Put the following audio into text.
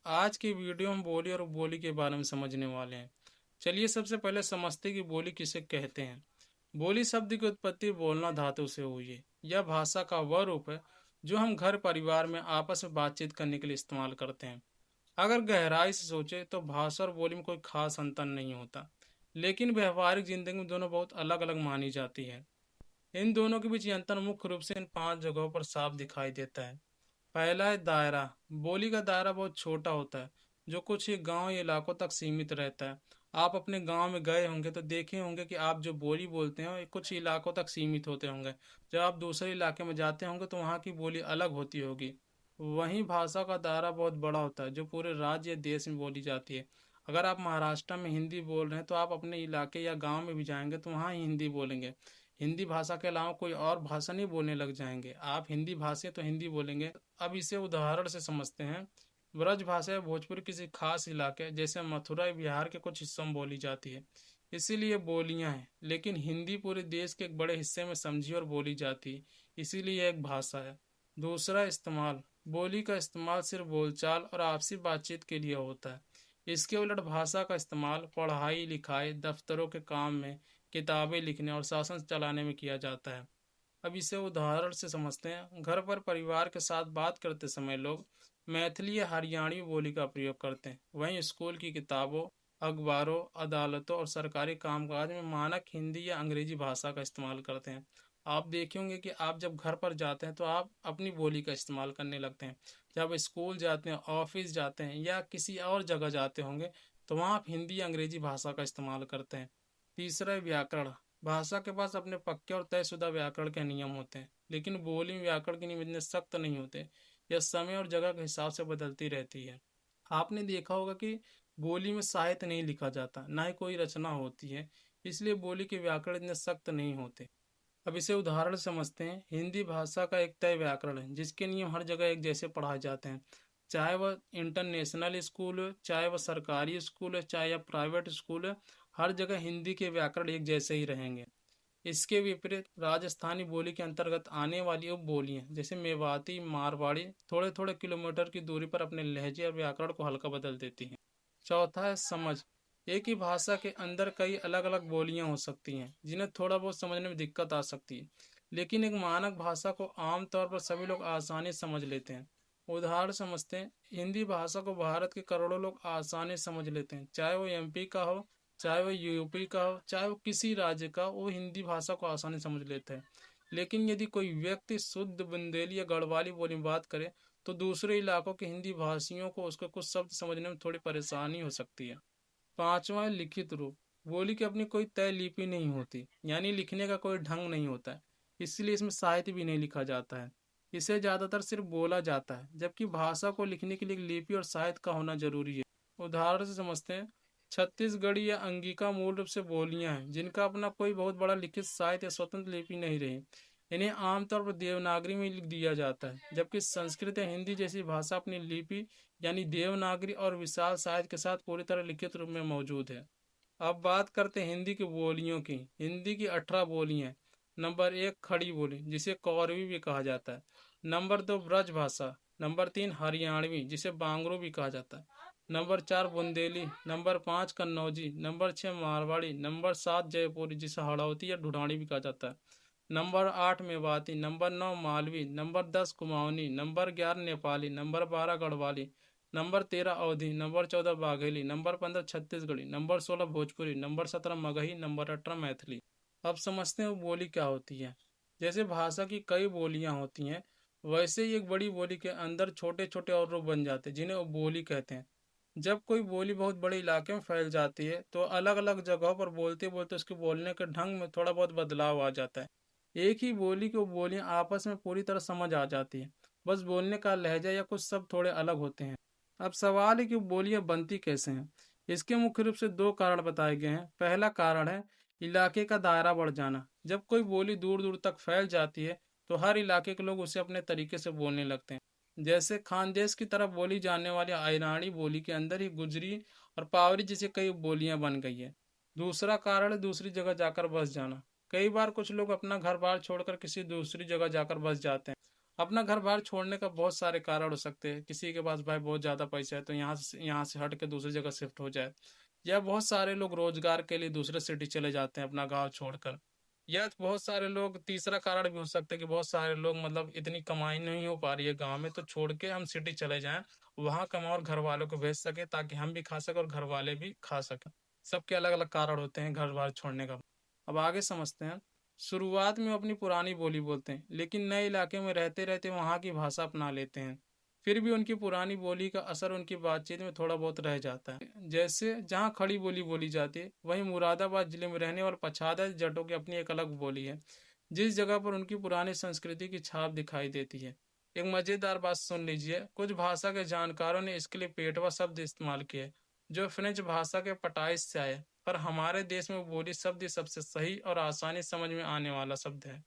आज की वीडियो हम बोली और बोली के बारे में समझने वाले हैं। चलिए सबसे पहले समझते हैं कि बोली किसे कहते हैं। बोली शब्द की उत्पत्ति बोलना धातु से हुई है। यह भाषा का वह रूप है जो हम घर परिवार में आपस में बातचीत करने के लिए इस्तेमाल करते हैं। अगर गहराई से सोचे तो भाषा और बोली में कोई खास अंतर नहीं होता, लेकिन व्यवहारिक जिंदगी में दोनों बहुत अलग अलग मानी जाती है। इन दोनों के बीच ये अंतर मुख्य रूप से इन 5 जगहों पर साफ दिखाई देता है। पहला है दायरा। बोली का दायरा बहुत छोटा होता है, जो कुछ ही गांव या इलाकों तक सीमित रहता है। आप अपने गांव में गए होंगे तो देखे होंगे कि आप जो बोली बोलते हैं वो कुछ इलाकों तक सीमित होते होंगे। जब आप दूसरे इलाके में जाते होंगे तो वहाँ की बोली अलग होती होगी। वहीं भाषा का दायरा बहुत बड़ा होता है, जो पूरे राज्य या देश में बोली जाती है। अगर आप महाराष्ट्र में हिंदी बोल रहे हैं तो आप अपने इलाके या गांव में भी जाएंगे तो वहाँ ही हिंदी बोलेंगे। हिंदी भाषा के अलावा कोई और भाषा नहीं बोलने लग जाएंगे। आप हिंदी भाषी हैं तो हिंदी बोलेंगे। अब इसे उदाहरण से समझते हैं। ब्रज भाषा या भोजपुरी किसी खास इलाके जैसे मथुरा या बिहार के कुछ हिस्सों में बोली जाती है, इसीलिए बोलियां हैं। लेकिन हिंदी पूरे देश के एक बड़े हिस्से में समझी और बोली जाती है, इसीलिए यह एक भाषा है। दूसरा, इस्तेमाल। बोली का इस्तेमाल सिर्फ बोलचाल और आपसी बातचीत के लिए होता है। इसके उलट भाषा का इस्तेमाल पढ़ाई लिखाई, दफ्तरों के काम में, किताबें लिखने और शासन चलाने में किया जाता है। अब इसे उदाहरण से समझते हैं। घर पर परिवार के साथ बात करते समय लोग मैथिली या हरियाणवी बोली का प्रयोग करते हैं। वहीं स्कूल की किताबों, अखबारों, अदालतों और सरकारी कामकाज में मानक हिंदी या अंग्रेजी भाषा का इस्तेमाल करते हैं। आप देखे होंगे कि आप जब घर पर जाते हैं तो आप अपनी बोली का इस्तेमाल करने लगते हैं। जब स्कूल जाते हैं, ऑफिस जाते हैं या किसी और जगह जाते होंगे तो वहाँ आप हिंदी या अंग्रेजी भाषा का इस्तेमाल करते हैं। तीसरा है व्याकरण। भाषा के पास अपने पक्के और तयशुदा व्याकरण के नियम होते हैं, लेकिन बोली में व्याकरण के नियम इतने सख्त नहीं होते। यह समय और जगह के हिसाब से बदलती रहती है। आपने देखा होगा कि बोली में साहित्य नहीं लिखा जाता, ना ही कोई रचना होती है, इसलिए बोली के व्याकरण इतने सख्त नहीं होते। अब इसे उदाहरण से समझते हैं। हिंदी भाषा का एक तय व्याकरण है जिसके नियम हर जगह एक जैसे पढ़ाए जाते हैं। चाहे वह इंटरनेशनल स्कूल हो, चाहे वह सरकारी स्कूल है, चाहे या प्राइवेट स्कूल है, हर जगह हिंदी के व्याकरण एक जैसे ही रहेंगे। इसके विपरीत राजस्थानी बोली के अंतर्गत आने वाली उप बोलियां जैसे मेवाती, मारवाड़ी थोड़े थोड़े किलोमीटर की दूरी पर अपने लहजे और व्याकरण को हल्का बदल देती हैं। चौथा है समझ। एक ही भाषा के अंदर कई अलग अलग बोलियां हो सकती हैं जिन्हें थोड़ा बहुत समझने में दिक्कत आ सकती है, लेकिन एक मानक भाषा को आमतौर पर सभी लोग आसानी से समझ लेते हैं। उदाहरण समझते हैं। हिंदी भाषा को भारत के करोड़ों लोग आसानी से समझ लेते हैं, चाहे वो एमपी का हो, चाहे वो यूपी का हो, चाहे वो किसी राज्य का, वो हिंदी भाषा को आसानी से समझ लेते हैं। लेकिन यदि कोई व्यक्ति शुद्ध बुंदेली या गढ़वाली बोली में बात करे तो दूसरे इलाकों के हिंदी भाषियों को उसके कुछ शब्द समझने में थोड़ी परेशानी हो सकती है। पांचवा है लिखित रूप। बोली की अपनी कोई तय लिपि नहीं होती, यानी लिखने का कोई ढंग नहीं होता है, इसलिए इसमें साहित्य भी नहीं लिखा जाता है। इसे ज्यादातर सिर्फ बोला जाता है, जबकि भाषा को लिखने के लिए लिपि और साहित्य का होना जरूरी है। उदाहरण से समझते हैं। छत्तीसगढ़ी या अंगिका मूल रूप से बोलियां हैं जिनका अपना कोई बहुत बड़ा लिखित साहित्य या स्वतंत्र लिपि नहीं रही। इन्हें आमतौर पर देवनागरी में लिख दिया जाता है, जबकि संस्कृत या हिंदी जैसी भाषा अपनी लिपि यानी देवनागरी और विशाल साहित्य के साथ पूरी तरह लिखित रूप में मौजूद है। अब बात करते हैं हिंदी की बोलियों की। हिंदी की 18 बोलियां हैं। नंबर 1 खड़ी बोली जिसे कौरवी भी कहा जाता है। नंबर 2 ब्रज भाषा। नंबर 3 हरियाणवी जिसे बांगरू भी कहा जाता है। Number 4 Bundeli. Number 5 Kannauji. Number 6 Marwari. Number 7 Jaipuri जिसे हड़ौती या ढुढाड़ी भी कहा जाता है। Number 8 Mewati. Number 9 Malvi. Number 10 Kumaoni. Number 11 Nepali. Number 12 Garhwali. Number 13 Awadhi. Number 14 Bagheli. Number 15 Chhattisgarhi. Number 16 Bhojpuri. Number 17 Magahi. Number 18 Maithili. अब समझते हैं वो बोली क्या होती है। जैसे भाषा की कई बोलियां होती हैं, वैसे ही एक बड़ी बोली के अंदर छोटे छोटे और रूप बन जाते हैं जिन्हें वो बोली कहते हैं। जब कोई बोली बहुत बड़े इलाके में फैल जाती है तो अलग अलग जगहों पर बोलते बोलते उसके बोलने के ढंग में थोड़ा बहुत बदलाव आ जाता है। एक ही बोली की वो बोलियां आपस में पूरी तरह समझ आ जाती है, बस बोलने का लहजा या कुछ शब्द थोड़े अलग होते हैं। अब सवाल है कि बोलियां बनती कैसे हैं। इसके मुख्य रूप से दो कारण बताए गए हैं। पहला कारण है इलाके का दायरा बढ़ जाना। जब कोई बोली दूर दूर तक फैल जाती है तो हर इलाके के लोग उसे अपने तरीके से बोलने लगते हैं। जैसे खानदेश की तरफ बोली जाने वाली आयरानी बोली के अंदर ही गुजरी और पावरी जैसी कई बोलियां बन गई है। दूसरा कारण है दूसरी जगह जाकर बस जाना। कई बार कुछ लोग अपना घर बार छोड़कर किसी दूसरी जगह जाकर बस जाते हैं अपना घर बार छोड़ने का बहुत सारे कारण हो सकते हैं। किसी के पास भाई बहुत ज़्यादा पैसा है तो यहाँ से हट के दूसरी जगह शिफ्ट हो जाए, या बहुत सारे लोग रोजगार के लिए दूसरे सिटी चले जाते हैं अपना गांव छोड़कर। या बहुत सारे लोग, तीसरा कारण भी हो सकता है कि बहुत सारे लोग मतलब इतनी कमाई नहीं हो पा रही है गांव में, तो छोड़ के हम सिटी चले जाएं, वहां कमाओ और घर वालों को भेज सके ताकि हम भी खा सके और घर वाले भी खा सकें। सबके अलग अलग कारण होते हैं घर बार छोड़ने का। अब आगे समझते हैं। शुरुआत में वो अपनी पुरानी बोली बोलते हैं, लेकिन नए इलाके में रहते रहते वहाँ की भाषा अपना लेते हैं। फिर भी उनकी पुरानी बोली का असर उनकी बातचीत में थोड़ा बहुत रह जाता है। जैसे जहाँ खड़ी बोली बोली जाती है, वहीं मुरादाबाद जिले में रहने वाले पछादा जटों की अपनी एक अलग बोली है, जिस जगह पर उनकी पुरानी संस्कृति की छाप दिखाई देती है। एक मजेदार बात सुन लीजिए, कुछ भाषा के जानकारों ने इसके लिए पेटवा शब्द इस्तेमाल किए, जो फ्रेंच भाषा के पटाइश से आए, पर हमारे देश में बोली शब्द ही सबसे सही और आसानी समझ में आने वाला शब्द है।